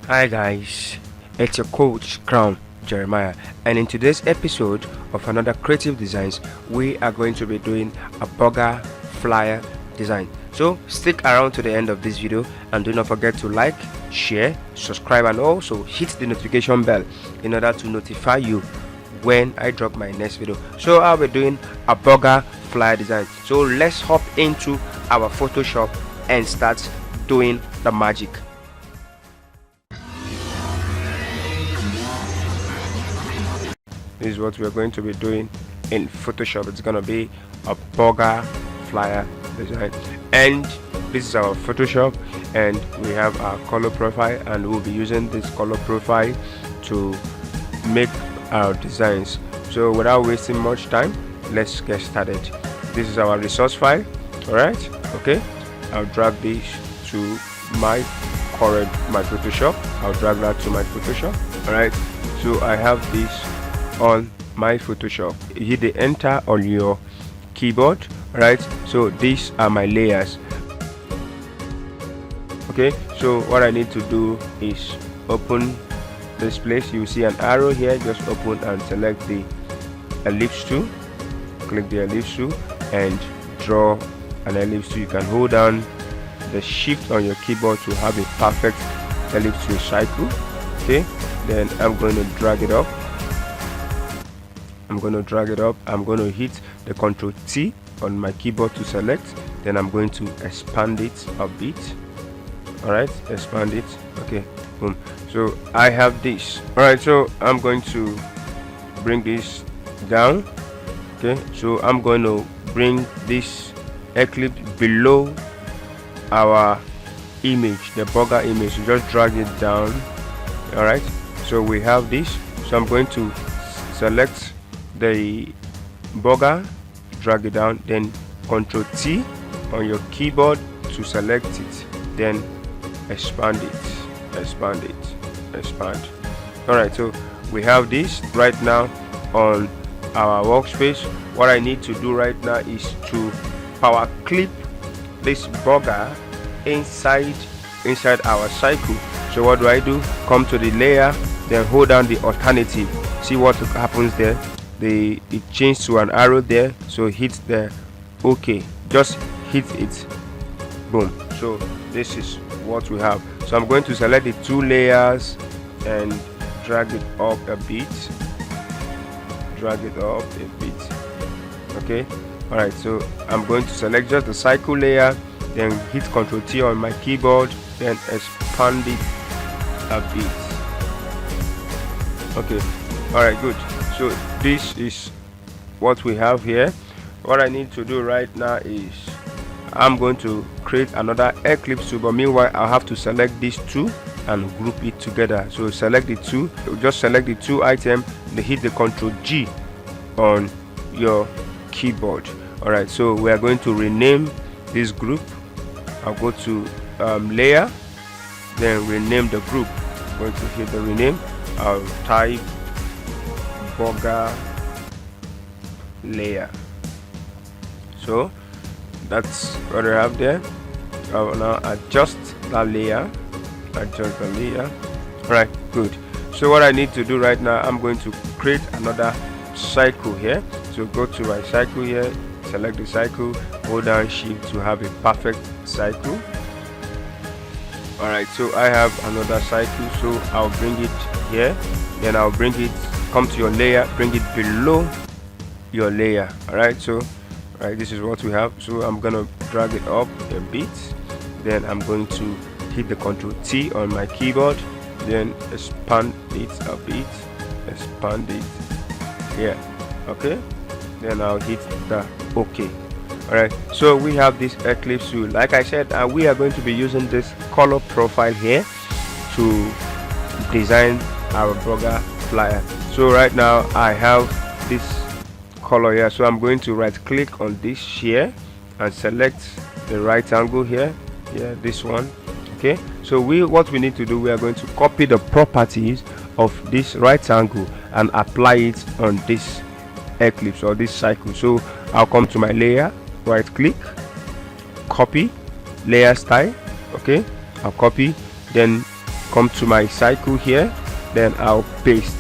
Hi guys, it's your coach Crown Jeremiah, and in today's episode of another creative designs, we are going to be doing a burger flyer design. So stick around to the end of this video and do not forget to like, share, subscribe, and also hit the notification bell in order to notify you when I drop my next video. So I'll be doing a burger flyer design. So let's hop into our Photoshop and start doing the magic. This is what we're going to be doing in Photoshop. It's gonna be a burger flyer design, and this is our Photoshop, and we have our color profile, and we'll be using this color profile to make our designs. So without wasting much time, let's get started. This is our resource file. All right, okay, I'll drag this to my Corel, my Photoshop. I'll drag that to my Photoshop. All right, so I have this on my Photoshop. Hit the enter on your keyboard. Right, so these are my layers. Okay, so what I need to do is open this place. You see an arrow here, just open and select the ellipse tool, click the ellipse tool and draw an ellipse tool. You can hold down the shift on your keyboard to have a perfect ellipse tool cycle. Okay, then I'm going to drag it up. I'm going to hit the Ctrl T on my keyboard to select, then I'm going to expand it a bit. All right, expand it. Okay, boom. So I have this. All right, so I'm going to bring this down. Okay, so I'm going to bring this eclipse below our image, the burger image. So just drag it down. All right, so we have this. So I'm going to select the burger, drag it down, then Ctrl T on your keyboard to select it, then expand it. All right, so we have this right now on our workspace. What I need to do right now is to power clip this burger inside our cycle. So what do? Come to the layer, then hold down the alternative. See what happens there. It changed to an arrow there, so hit the OK, just hit it, boom. So this is what we have. So I'm going to select the two layers and drag it up a bit, okay. All right, so I'm going to select just the cycle layer, then hit Ctrl T on my keyboard, then expand it a bit. Okay, all right, good. So this is what we have here. What I need to do right now is I'm going to create another eclipse tool, but meanwhile I'll have to select these two and group it together. So select the two, just select the two items, then hit the Ctrl G on your keyboard. All right, so we are going to rename this group. I'll go to layer, then rename the group. I'm going to hit the rename. I'll type burger layer. So that's what I have there. I will now adjust the layer. Right, good. So what I need to do right now, I'm going to create another cycle here. So go to my cycle here, select the cycle, hold down shift to have a perfect cycle. All right, so I have another cycle, so I'll bring it here, then I'll bring it, come to your layer, bring it below your layer. All right, so this is what we have. So I'm gonna drag it up a bit, then I'm going to hit the Ctrl T on my keyboard, then expand it a bit, expand it here. Okay, then I'll hit the OK. All right, so we have this eclipse tool, like I said, and we are going to be using this color profile here to design our burger flyer. So right now I have this color here, so I'm going to right click on this here and select the right angle here, this one. Okay, so what we need to do, we are going to copy the properties of this right angle and apply it on this eclipse or this cycle. So I'll come to my layer, right click, copy layer style. Okay, I'll copy, then come to my cycle here, then I'll paste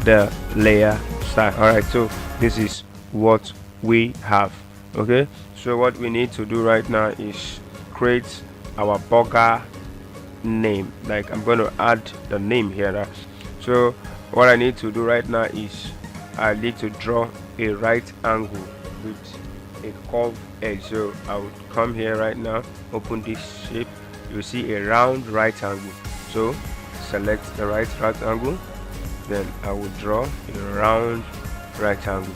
the layer style. All right, so this is what we have. Okay, so what we need to do right now is create our burger name. Like, I'm going to add the name here. So what I need to do right now is I need to draw a right angle with a curved edge. So I would come here right now, open this shape, you'll see a round right angle. So select the right angle, then I will draw a round right angle.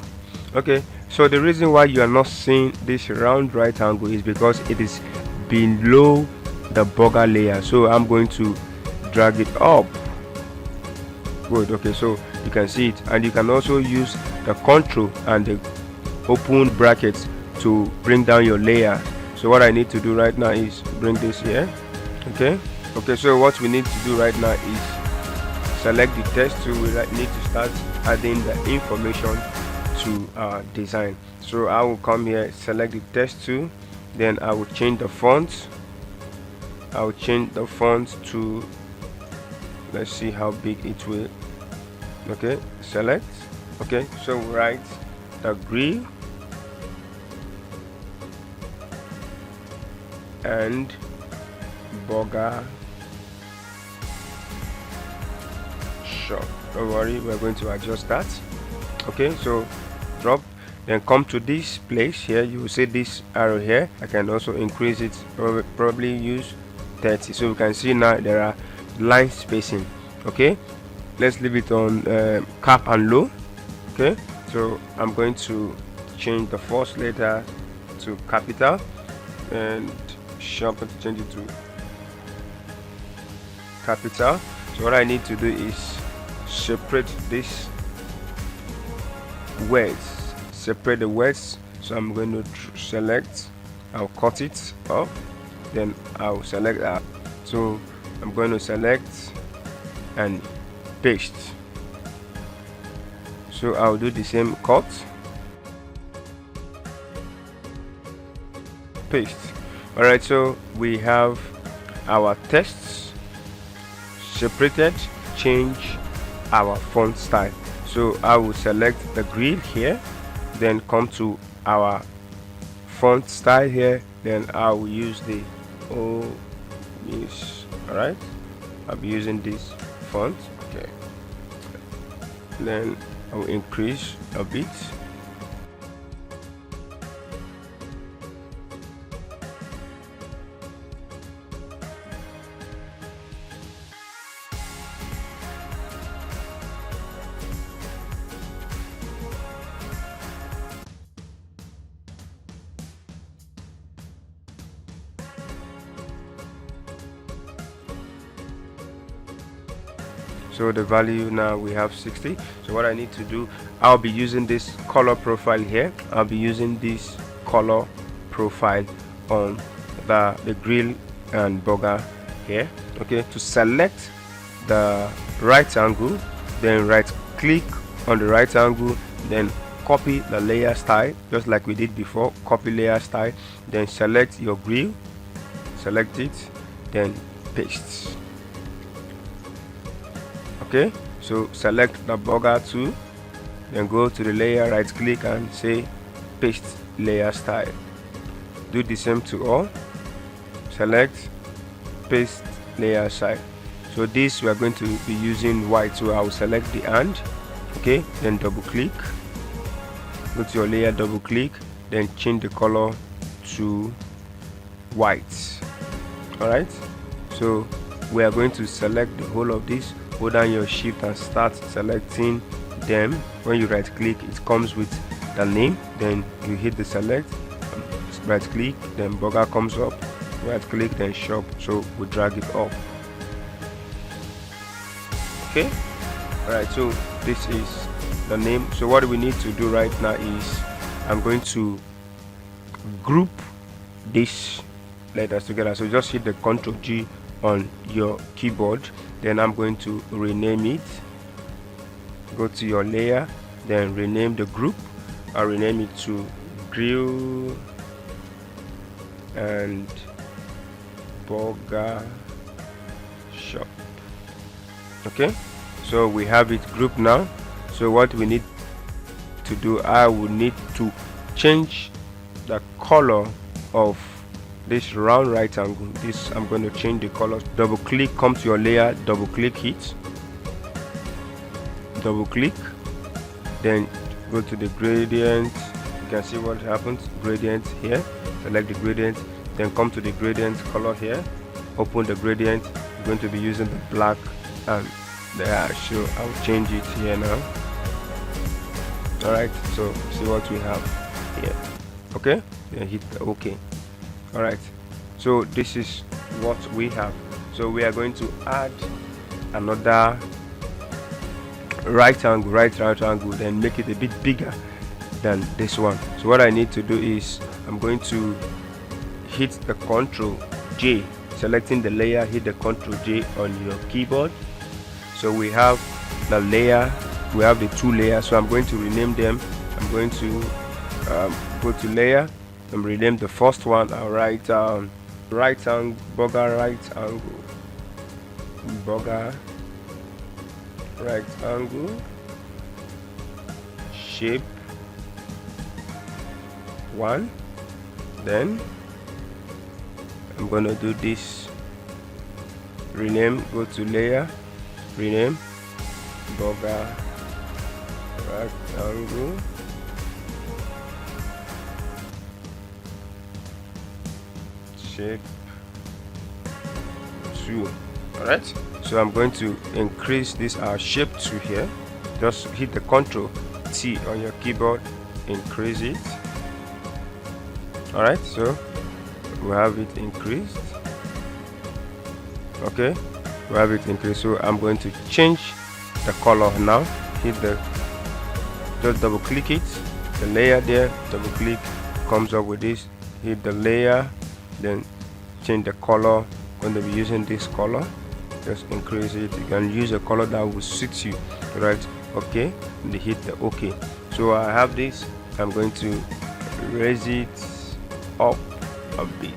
Okay, so the reason why you are not seeing this round right angle is because it is below the burger layer. So I'm going to drag it up. Good. Okay, so you can see it, and you can also use the control and the open brackets to bring down your layer. So what I need to do right now is bring this here. Okay, so what we need to do right now is select the text tool. We need to start adding the information to our design. So I will come here, select the text tool, then I will change the font. I will change the font to, let's see how big it will. Okay, select. Okay, so write the grill and burger shop. Don't worry, we're going to adjust that. Okay, so drop, then come to this place here. You will see this arrow here. I can also increase it, probably use 30. So we can see now there are line spacing. Okay, let's leave it on cap and low. Okay, so I'm going to change the first letter to capital and shop to change it to capital. So what I need to do is separate this words, separate the words. So I'm going to select, I'll cut it off, then I'll select that. So I'm going to select and paste. So I'll do the same, cut, paste. All right, so we have our tests separated. Change our font style. So I will select the grid here, then come to our font style here, then I will use the all right, I'll be using this font. Okay, then I will increase a bit. So the value now we have 60. So what I need to do, I'll be using this color profile here. I'll be using this color profile on the grill and burger here. Okay, to select the right angle, then right click on the right angle, then copy the layer style just like we did before. Copy layer style, then select your grill, select it, then paste. Okay, so select the burger tool, then go to the layer, right click and say paste layer style. Do the same to all. Select, paste layer style. So this we are going to be using white, so I will select the and. Okay, then double click, go to your layer, double click, then change the color to white. All right, so we are going to select the whole of this. Hold down your shift and start selecting them. When you right click, it comes with the name, then you hit the select, right click, then burger comes up, right click, then shop. So we drag it up. Okay, all right, so this is the name. So what we need to do right now is I'm going to group these letters together. So just hit the Ctrl G on your keyboard, then I'm going to rename it. Go to your layer, then rename the group. I'll rename it to grill and burger shop. Okay, so we have it grouped now. So what we need to do, I will need to change the color of this round right angle. This, I'm going to change the color. Double click, come to your layer, double click it, double click, then go to the gradient. You can see what happens. Gradient here, select the gradient, then come to the gradient color here, open the gradient. I'm going to be using the black and the ash, so I'll change it here now. Alright, so see what we have here. Okay, then hit the OK. Alright, so this is what we have. So we are going to add another right angle, then make it a bit bigger than this one. So what I need to do is I'm going to hit the Ctrl J, selecting the layer, hit the Ctrl J on your keyboard. So we have the layer, we have the two layers, so I'm going to rename them. I'm going to go to layer and rename the first one. I'll write bugger right angle shape 1. Then I'm gonna do this, rename, go to layer, rename bugger right angle shape 2. Alright, so I'm going to increase this shape 2 here. Just hit the Ctrl T on your keyboard, increase it. Alright, so we have it increased. Okay, we have it increased. So I'm going to change the color now. Hit the, just double click it, the layer there, double click, comes up with this. Hit the layer, then change the color. I'm going to be using this color. Just increase it. You can use a color that will suit you. Right, okay, and hit the OK. So I have this. I'm going to raise it up a bit.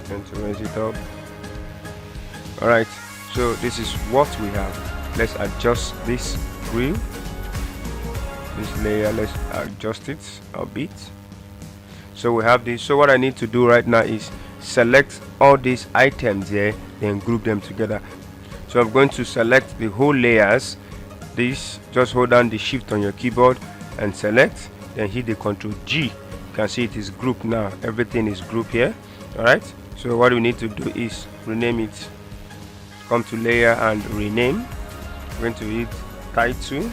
Going to raise it up. Alright, so this is what we have. Let's adjust this grill, this layer, let's adjust it a bit. So we have this. So what I need to do right now is select all these items here, then group them together. So I'm going to select the whole layers. This, just hold down the shift on your keyboard and select, then hit the Ctrl G. You can see it is grouped now. Everything is grouped here. Alright, so what we need to do is rename it. Come to layer and rename. We're going to hit title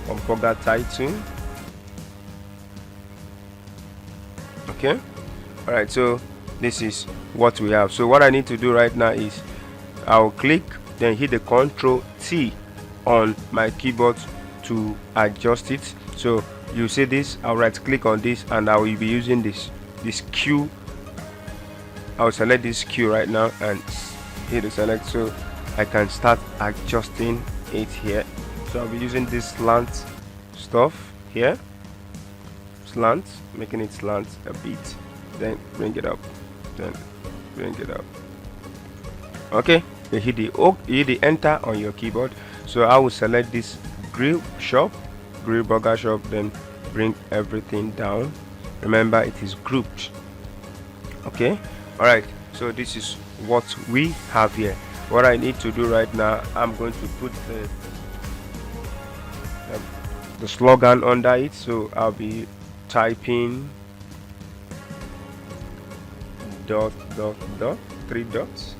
or bugger title. Okay, alright, so this is what we have. So what I need to do right now is I'll click, then hit the Ctrl T on my keyboard to adjust it. So you see this, I'll right click on this and I will be using this Q. I'll select this Q right now and hit the select, so I can start adjusting it here. So I'll be using this slant stuff here, slant, making it slant a bit, then bring it up, then bring it up. Okay, you hit the enter on your keyboard. So I will select this grill burger shop, then bring everything down. Remember, it is grouped. Okay, all right, so this is what we have here. What I need to do right now, I'm going to put the slogan under it. So I'll be typing ... 3 dots,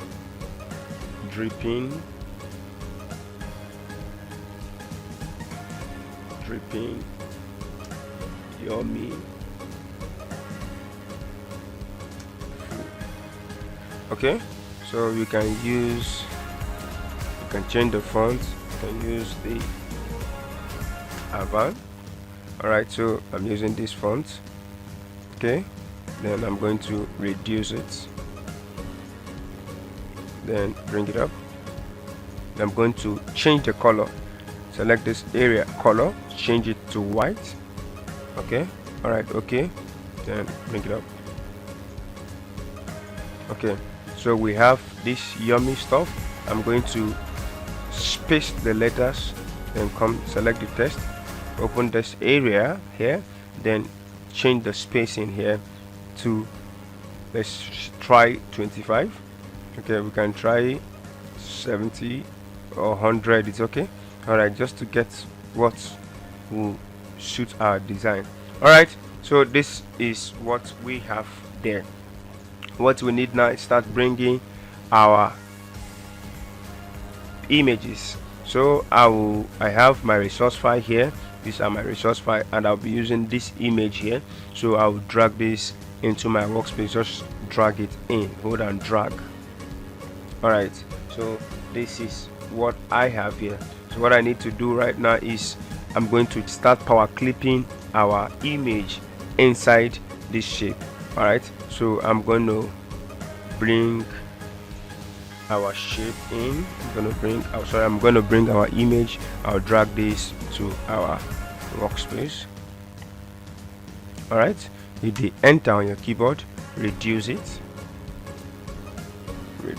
dripping yummy food. Okay, so you can change the font, you can use the Avant. Alright, so I'm using this font. Okay, then I'm going to reduce it, then bring it up. I'm going to change the color. Select this area color, change it to white. Okay, alright, okay, then bring it up. Okay, So we have this yummy stuff. I'm going to space the letters, then come select the text, open this area here, then change the spacing here to, let's try 25. Okay, we can try 70 or 100, it's okay. All right, just to get what will suit our design. All right, so this is what we have there. What we need now is start bringing our images. So I have my resource file here. These are my resource file, and I'll be using this image here. So I'll drag this into my workspace. Just drag it in, hold and drag. All right, so this is what I have here. So what I need to do right now is I'm going to start power clipping our image inside this shape. All right, so I'm going to bring our shape in. I'm going to bring our image. I'll drag this to our workspace. All right, hit the enter on your keyboard, reduce it, hit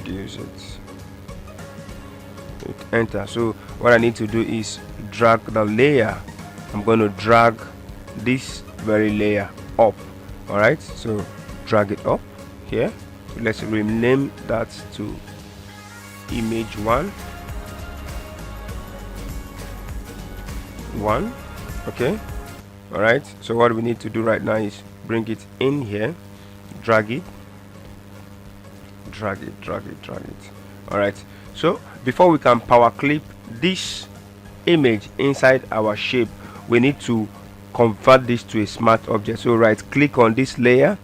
enter. So what I need to do is drag the layer. I'm going to drag this very layer up. All right, so drag it up here. So let's rename that to image 1. Okay. All right, so what we need to do right now is bring it in here, drag it. All right, so before we can power clip this image inside our shape, we need to convert this to a smart object. So right click on this layer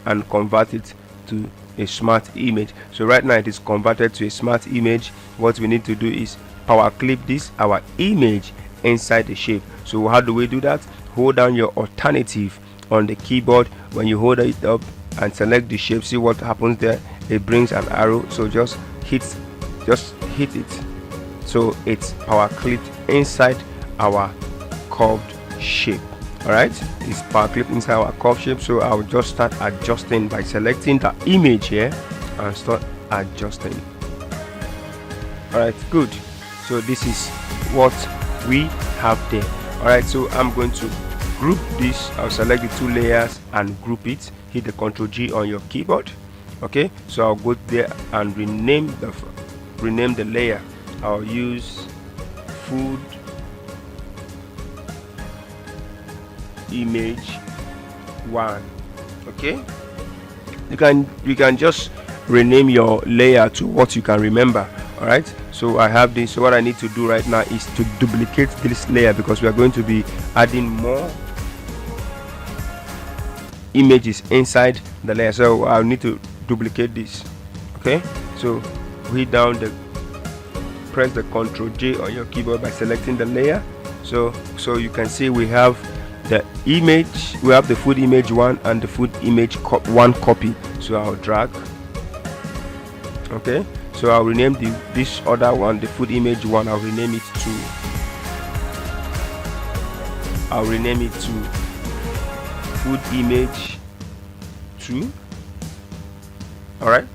and convert it to a smart image. So right now it is converted to a smart image. What we need to do is power clip this our image inside the shape. So how do we do that? Hold down your alternative on the keyboard. When you hold it up and select the shape, see what happens there. It brings an arrow, so just hit it, so it's power clipped inside our curved shape. All right, it's power clipped inside our curved shape. So I'll just start adjusting by selecting the image here and start adjusting. All right, good. So this is what we have there. All right, so I'm going to group this. I'll select the two layers and group it. Hit the Ctrl G on your keyboard. Okay, so I'll go there and rename the layer. I'll use food image 1. Okay, you can just rename your layer to what you can remember. All right, so I have this. So what I need to do right now is to duplicate this layer, because we are going to be adding more images inside the layer. So I'll need to duplicate this. Okay, so press the Ctrl J on your keyboard by selecting the layer. So you can see we have the image, we have the food image 1 and the food image 1 copy. So I'll drag. Okay, so I'll rename this other one, the food image 1. I'll rename it to food image 2. All right,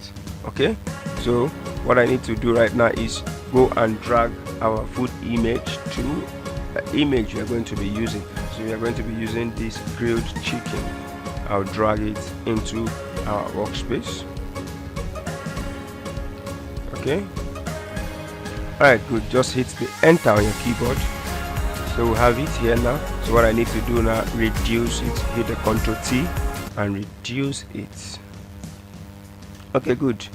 okay, so what I need to do right now is go and drag our food image to the image we are going to be using. So we are going to be using this grilled chicken. I'll drag it into our workspace. Okay, all right, good. Just hit the enter on your keyboard. So we have it here now. So what I need to do now, reduce it. Hit the Ctrl T and reduce it. Okay, good.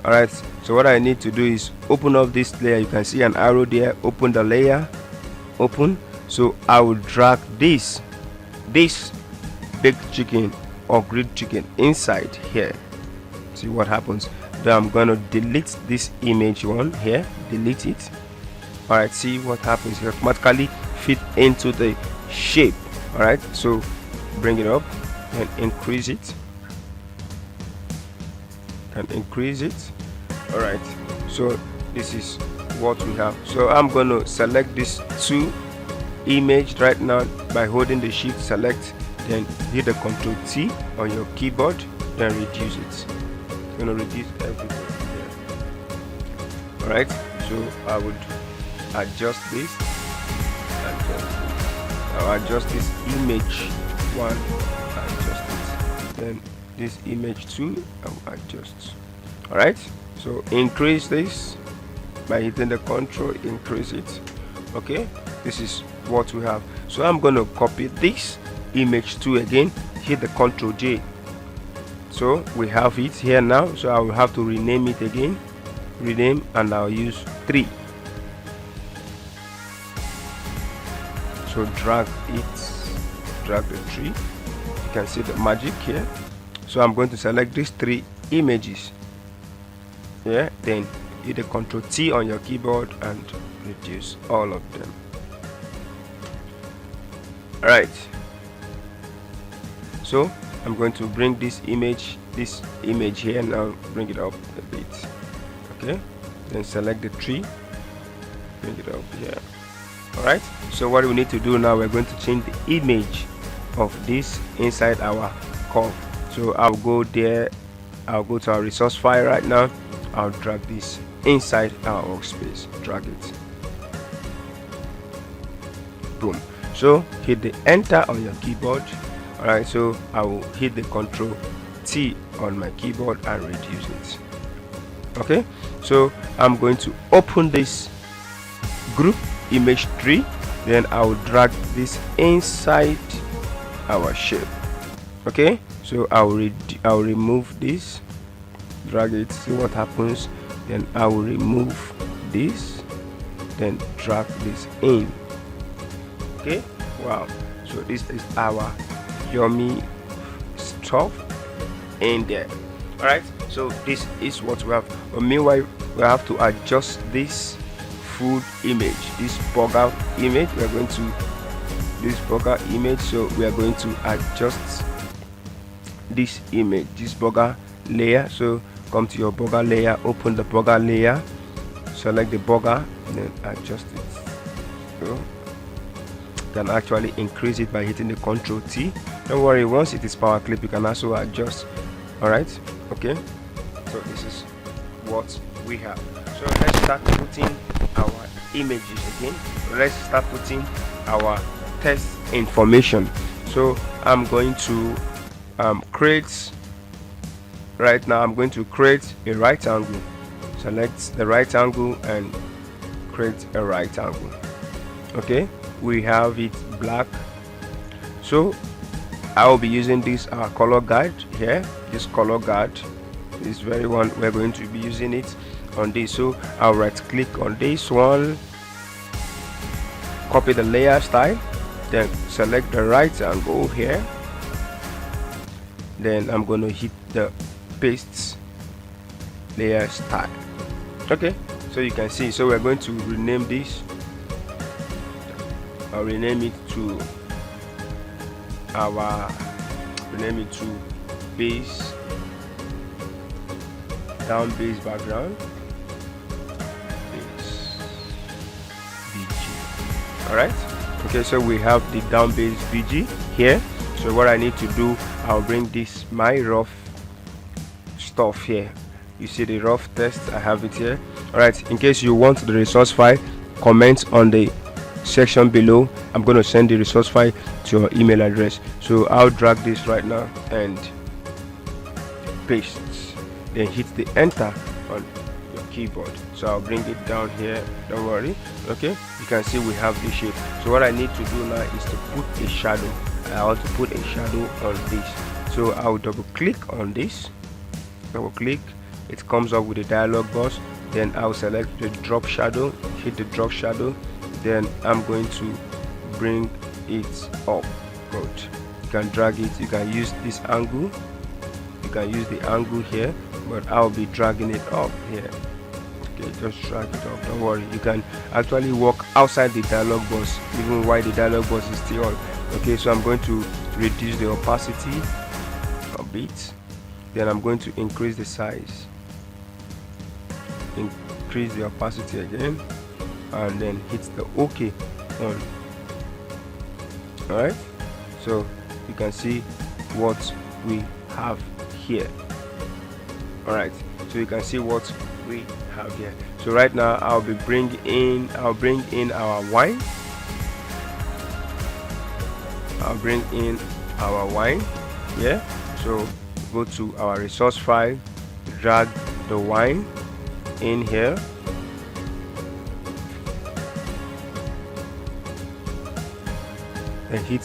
All right, so what I need to do is open up this layer. You can see an arrow there. Open the layer, open. So I will drag this baked chicken or grilled chicken inside here. See what happens. Then I'm going to delete this image 1 here, delete it. All right, see what happens. It automatically fit into the shape. All right, so bring it up and increase it. All right, so this is what we have. So I'm going to select this 2 image right now by holding the shift select, then hit the Ctrl T on your keyboard, then reduce it. going to reduce everything here. All right, so I would adjust this. I'll adjust this image 1, adjust it, then this image 2, I'll adjust. All right, so increase this by hitting the control, increase it. Okay, this is what we have. So I'm going to copy this image 2 again, hit the Ctrl J. So we have it here now, so I will have to rename it again, rename, and I'll use 3. So drag the tree. You can see the magic here. So I'm going to select these 3 images. Yeah, then hit the Ctrl T on your keyboard and reduce all of them. Alright, so I'm going to bring this image here now, bring it up a bit. Okay, then select the tree, bring it up here. Alright, so what we need to do now, we're going to change the image of this inside our curve. So I'll go there, I'll go to our resource file right now, I'll drag this inside our workspace, drag it, boom. So hit the enter on your keyboard. Alright, so I will hit the Ctrl T on my keyboard and reduce it. Okay, so I'm going to open this group image tree, then I will drag this inside our shape. Okay, so I'll remove this, drag it, see what happens, then I will remove this, then drag this in. Okay, wow, so this is our yummy stuff in there. All right, so this is what we have, but meanwhile we have to adjust this food image, this burger image. We are going to this burger image, so we are going to adjust this image, this burger layer. So come to your burger layer, open the burger layer, select the burger, and then adjust it. So can actually increase it by hitting the Ctrl T. Don't worry, once it is power clip you can also adjust. All right, okay, so this is what we have. So let's start putting our images again. Let's start putting our test information. So I'm going to create right now. I'm going to create a right angle. Select the right angle and create a right angle. Okay, we have it black, so I will be using this color guide here. This color guide is very one we're going to be using it on this. So I'll right click on this one, copy the layer style, then select the right angle here, then I'm going to hit the paste layer style. Okay, so you can see, so we're going to rename this. I'll rename it to base, down base background, base BG. All right, okay, so we have the down base BG here. So what I need to do, I'll bring this my rough stuff here. You see the rough text, I have it here. All right, in case you want the resource file, comment on the section below. I'm going to send the resource file to your email address. So I'll drag this right now and paste, then hit the enter on your keyboard. So I'll bring it down here, don't worry. Okay, you can see we have this shape. So what I need to do now is to put a shadow. I want to put a shadow on this. So I'll double click on this, double click, it comes up with a dialog box. Then I'll select the drop shadow, hit the drop shadow, then I'm going to bring it up. Good, you can drag it, you can use this angle, you can use the angle here, but I'll be dragging it up here. Okay, just drag it up, don't worry. You can actually walk outside the dialog box even while the dialog box is still on. Okay, so I'm going to reduce the opacity a bit, then I'm going to increase the size, increase the opacity again, and then hit the OK on. Alright, so you can see what we have here. All right, so you can see what we have here. So right now I'll bring in our wine. I'll bring in our wine here. So go to our resource file, drag the wine in here, and hit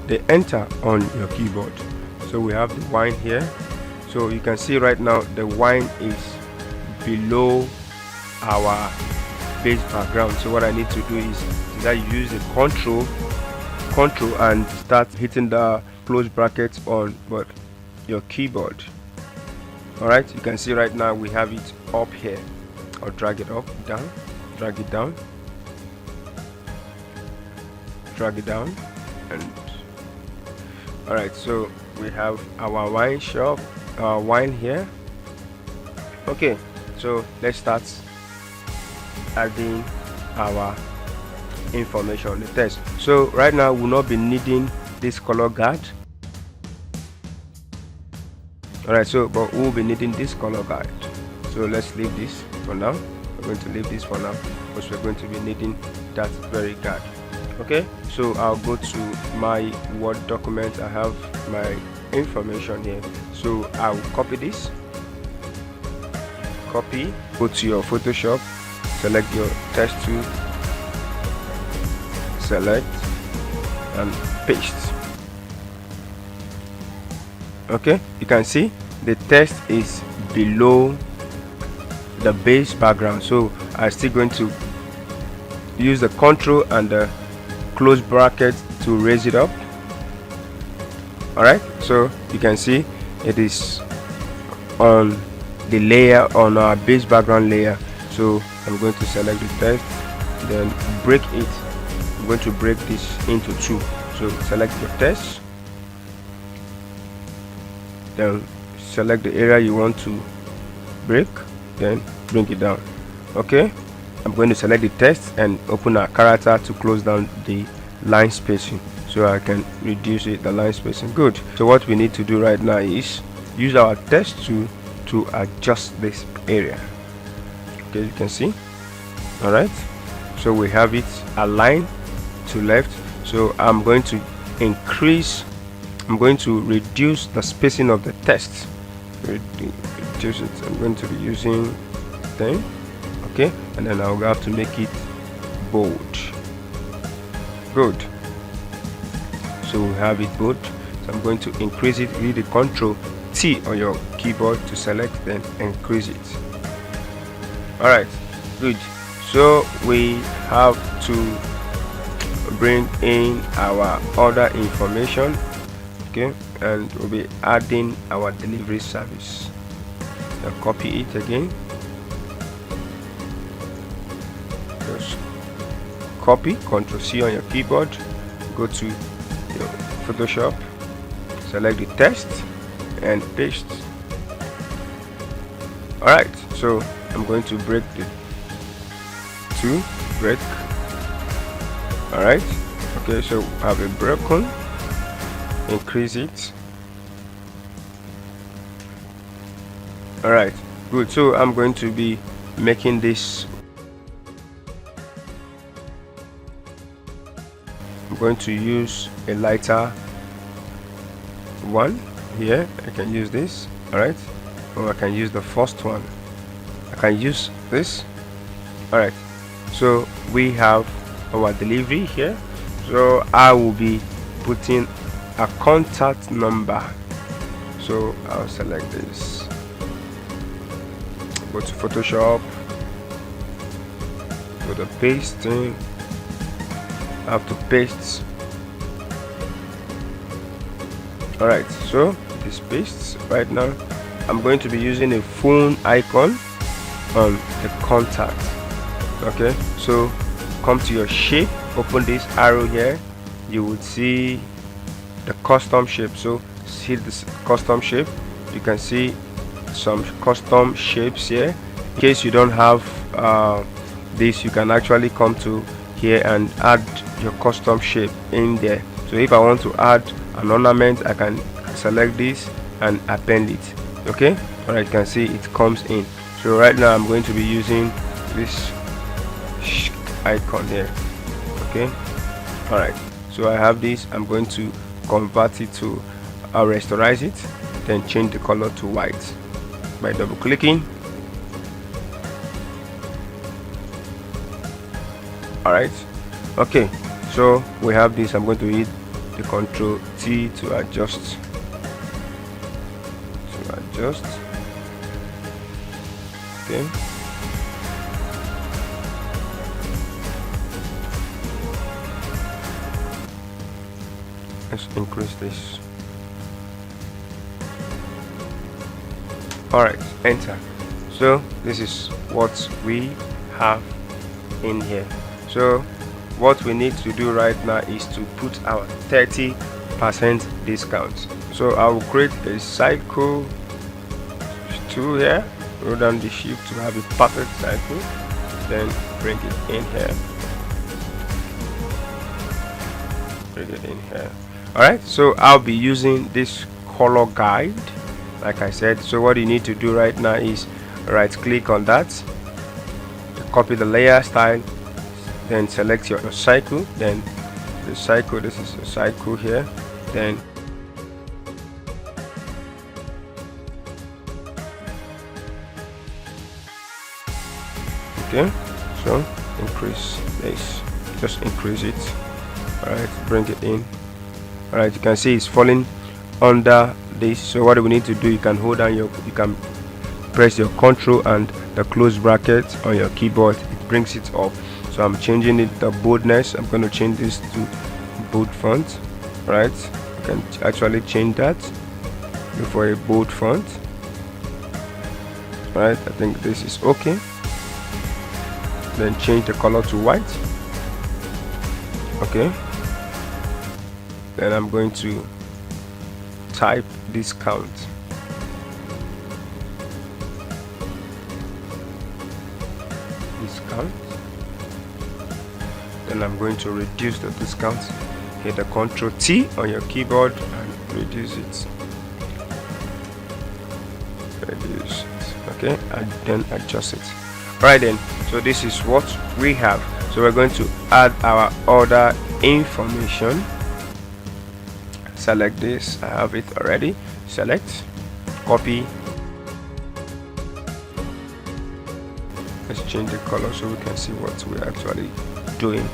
the enter on your keyboard. So we have the wine here. So you can see right now the wine is below our base background. So what I need to do is that you use the control and start hitting the close brackets on your keyboard. Alright, you can see right now we have it up here. I'll drag it up, down, drag it down, drag it down, and alright, so we have our wine shop, our wine here. Okay, so let's start adding our information, the text. So right now we'll not be needing this color guard. Alright, so but we'll be needing this color guide. So let's leave this for now. We're going to leave this for now because we're going to be needing that very guard. Okay, so I'll go to my Word document. I have my information here, so I'll copy this, copy, go to your Photoshop, select your text tool, select and paste. Okay, you can see the text is below the base background, so I'm still going to use the control and the close bracket to raise it up. Alright, so you can see it is on the layer, on our base background layer. So I'm going to select the text, then break it. I'm going to break this into two. So select your text, then select the area you want to break, then bring it down. Okay, I'm going to select the text and open our character to close down the line spacing, so I can reduce it, the line spacing. Good. So what we need to do right now is use our text tool to adjust this area. Okay, you can see. All right, so we have it aligned to left. So I'm going to reduce the spacing of the text. Reduce it. I'm going to be using 10. Okay, and then I'll have to make it bold. Good. So we have it bold. So I'm going to increase it. Read the Control T on your keyboard to select, then increase it. Alright, good. So we have to bring in our order information. Okay, and we'll be adding our delivery service. Now copy it again. Just copy, Ctrl C on your keyboard, go to your Photoshop, select the text and paste. Alright, so I'm going to break the two, break. Alright, okay, so I have a broken, increase it. Alright, good. So I'm going to be making this, I'm going to use a lighter one here. I can use this, alright, or I can use the first one. I can use this. Alright, so we have our delivery here. So I will be putting a contact number. So I'll select this, go to Photoshop, go to pasting. I have to paste. Alright, so this pastes. Right now I'm going to be using a phone icon on the contact. Okay, so come to your shape, open this arrow here, you would see the custom shape. So see this custom shape, you can see some custom shapes here. In case you don't have this, you can actually come to here and add your custom shape in there. So if I want to add an ornament, I can select this and append it. Okay, alright, you can see it comes in. So right now I'm going to be using this icon here. Okay, alright, so I have this. I'm going to convert it to rasterize it, then change the color to white by double clicking. Alright, okay, so we have this. I'm going to hit the Ctrl T to adjust. Okay, let's increase this. Alright, enter. So this is what we have in here. So what we need to do right now is to put our 30% discount. So I will create a cycle tool here, roll down the shift to have a perfect cycle, then bring it in here, Alright, so I'll be using this color guide like I said. So what you need to do right now is right click on that, copy the layer style, then select your cycle, then the cycle, this is a cycle here, then okay, so increase this, just increase it. Alright, bring it in. Alright, you can see it's falling under this. So what we need to do, you can hold down you can press your control and the close bracket on your keyboard, it brings it up. So I'm changing it, the boldness, I'm going to change this to bold font. Right, you can actually change that for a bold font. Right, I think this is okay. Then change the color to white. Okay, then I'm going to type discount. Then I'm going to reduce the discount. Hit the Ctrl T on your keyboard and reduce it. Okay, and then adjust it. Right then, so this is what we have. So we're going to add our order information. Select this, I have it already. Select, copy. Let's change the color so we can see what we're actually doing.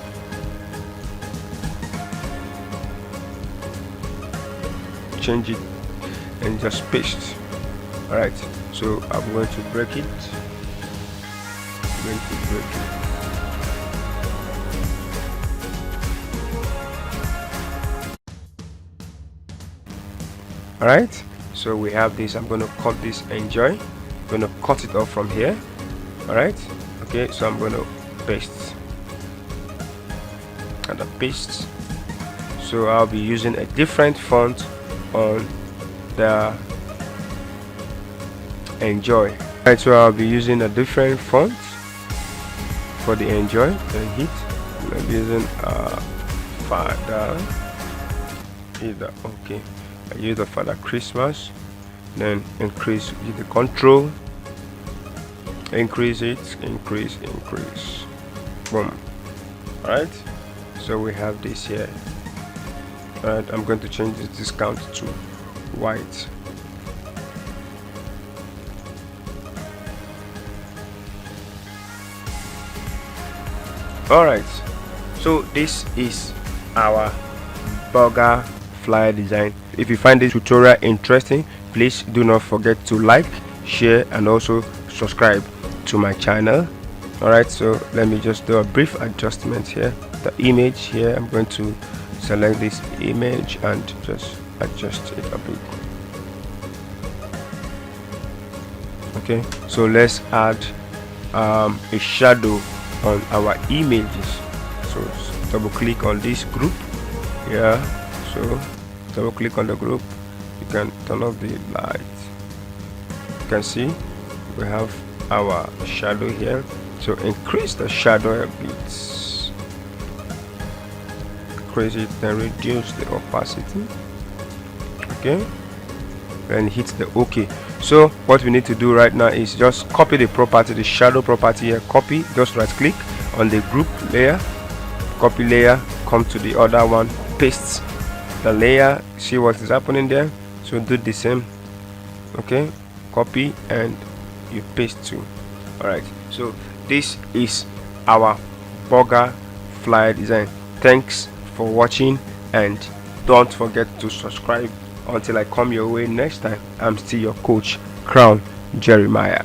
Change it and just paste. Alright, so I'm going to break it. Alright, so we have this. I'm going to cut this enjoy. I'm going to cut it off from here. Alright, okay, so I'm going to paste and I paste. So I'll be using a different font on the enjoy. Alright, so I'll be using a different font for the enjoy. Then hit, I'm using Father either. Okay, I use the Father Christmas. Then increase with the control, increase it, increase. Boom. Alright, so we have this here. Alright, I'm going to change the discount to white. Alright, so this is our burger flyer design. If you find this tutorial interesting, please do not forget to like, share and also subscribe to my channel. Alright, so let me just do a brief adjustment here. The image here, I'm going to select this image and just adjust it a bit. Okay, so let's add a shadow on our images. So double click on this group. Yeah, so double click on the group. You can turn off the light. You can see we have our shadow here. So increase the shadow a bit, increase it, then reduce the opacity. Okay, and hit the OK. So what we need to do right now is just copy the property, the shadow property here, copy, just right click on the group layer, copy layer, come to the other one, paste the layer, see what is happening there. So do the same, okay, copy and you paste too. Alright, so this is our burger flyer design. Thanks for watching, and don't forget to subscribe. Until I come your way next time, I'm still your coach, Crown Jeremiah.